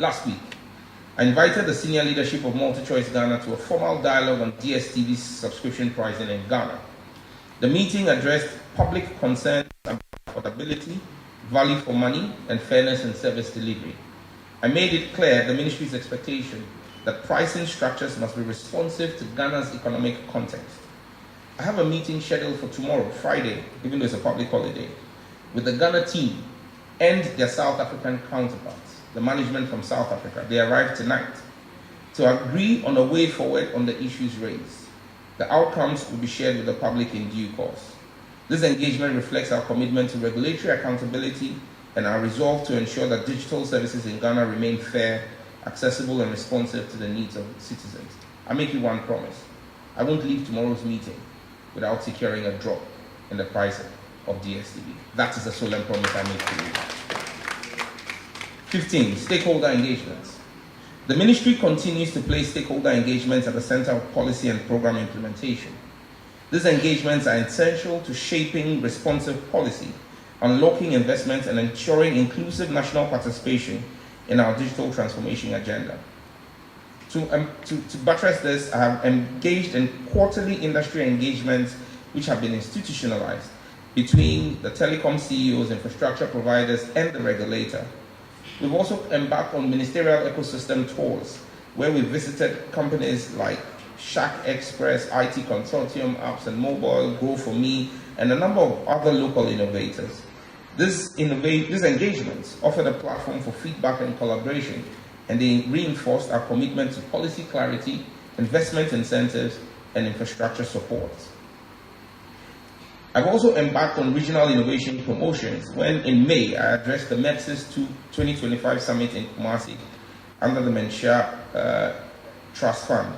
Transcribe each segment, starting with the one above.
Last week, I invited the senior leadership of MultiChoice Ghana to a formal dialogue on DSTV's subscription pricing in Ghana. The meeting addressed public concerns about affordability, value for money, and fairness in service delivery. I made it clear the ministry's expectation that pricing structures must be responsive to Ghana's economic context. I have a meeting scheduled for tomorrow, Friday, even though it's a public holiday, with the Ghana team and their South African counterparts, the management from South Africa. They arrived tonight to agree on a way forward on the issues raised. The outcomes will be shared with the public in due course. This engagement reflects our commitment to regulatory accountability and our resolve to ensure that digital services in Ghana remain fair, accessible, and responsive to the needs of citizens. I make you one promise. I won't leave tomorrow's meeting without securing a drop in the price of DStv. That is a solemn promise I make to you. 15. Stakeholder engagements. The ministry continues to place stakeholder engagements at the center of policy and program implementation. These engagements are essential to shaping responsive policy, unlocking investments, and ensuring inclusive national participation in our digital transformation agenda. To buttress this, I have engaged in quarterly industry engagements which have been institutionalized between the telecom CEOs, infrastructure providers, and the regulator. We've also embarked on ministerial ecosystem tours where we visited companies like Shack Express, IT Consortium, Apps and Mobile, Go For Me, and a number of other local innovators. These engagements offered a platform for feedback and collaboration, and they reinforced our commitment to policy clarity, investment incentives, and infrastructure support. I've also embarked on regional innovation promotions when in May I addressed the MEPSIS 2025 Summit in Kumasi under the Menshia Trust Fund,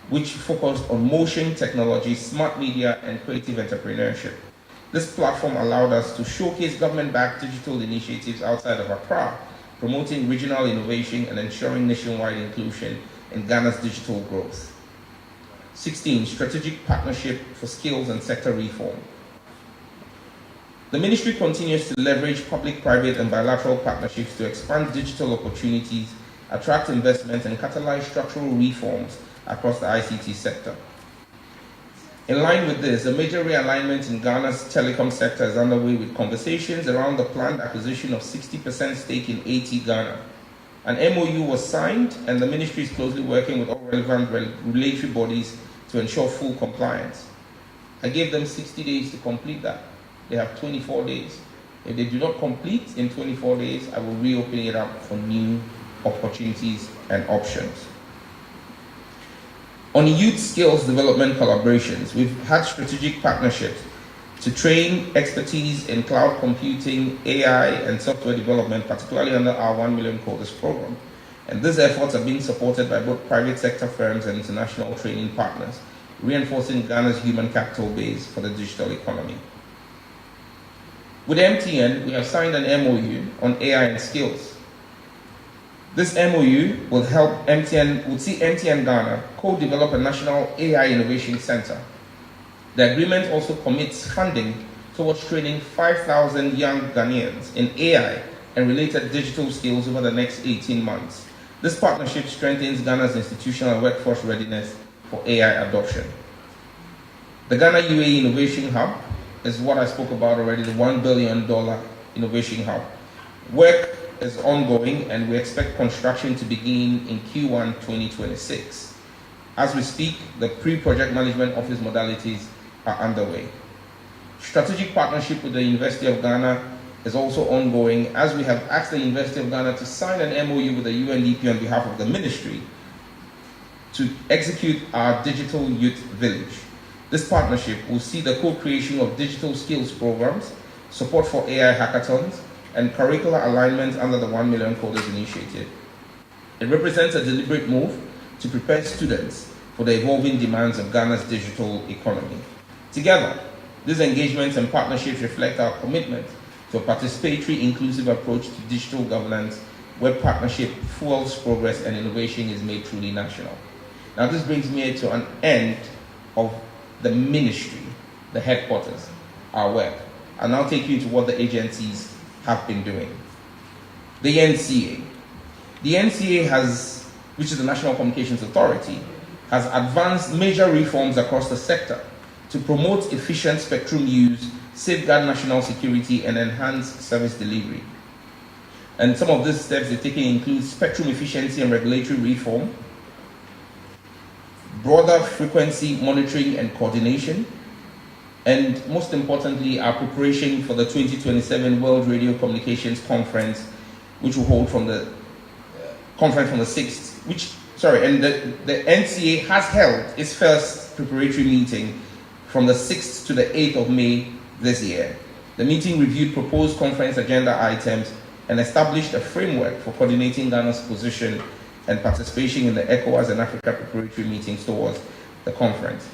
which focused on motion technology, smart media, and creative entrepreneurship. This platform allowed us to showcase government-backed digital initiatives outside of Accra, promoting regional innovation and ensuring nationwide inclusion in Ghana's digital growth. 16. Strategic partnership for skills and sector reform. The ministry continues to leverage public-private and bilateral partnerships to expand digital opportunities, attract investment, and catalyze structural reforms across the ICT sector. In line with this, a major realignment in Ghana's telecom sector is underway with conversations around the planned acquisition of 60% stake in AT Ghana. An MOU was signed, and the ministry is closely working with all relevant regulatory bodies to ensure full compliance. I gave them 60 days to complete that. They have 24 days. If they do not complete in 24 days, I will reopen it up for new opportunities and options. On youth skills development collaborations, we've had strategic partnerships to train expertise in cloud computing, AI, and software development, particularly under our 1 million coders program. And these efforts are being supported by both private sector firms and international training partners, reinforcing Ghana's human capital base for the digital economy. With MTN, we have signed an MOU on AI and skills. This MOU will see MTN Ghana co-develop a national AI innovation center. The agreement also commits funding towards training 5,000 young Ghanaians in AI and related digital skills over the next 18 months. This partnership strengthens Ghana's institutional and workforce readiness for AI adoption. The Ghana UAE Innovation Hub is what I spoke about already, the $1 billion innovation hub. Work is ongoing and we expect construction to begin in Q1 2026. As we speak, the pre-project management office modalities are underway. Strategic partnership with the University of Ghana is also ongoing, as we have asked the University of Ghana to sign an MOU with the UNDP on behalf of the ministry to execute our digital youth village. This partnership will see the co-creation of digital skills programs, support for AI hackathons, and curricular alignment under the 1 Million Coders Initiative. It represents a deliberate move to prepare students for the evolving demands of Ghana's digital economy. Together, these engagements and partnerships reflect our commitment to a participatory, inclusive approach to digital governance, where partnership fuels progress and innovation is made truly national. Now, this brings me to an end of the ministry, the headquarters, our work. I'll now take you to what the agencies have been doing. The NCA. The NCA has, which is the National Communications Authority, has advanced major reforms across the sector to promote efficient spectrum use, safeguard national security, and enhance service delivery. And some of these steps they're taking include spectrum efficiency and regulatory reform, broader frequency monitoring and coordination, and most importantly, our preparation for the 2027 World Radio Communications Conference, which will hold from the conference from the 6th, and the NCA has held its first preparatory meeting from the 6th to the 8th of May this year. The meeting reviewed proposed conference agenda items and established a framework for coordinating Ghana's position and participation in the ECOWAS and Africa preparatory meetings towards the conference.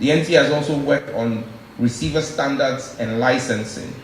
The NCA has also worked on receiver standards and licensing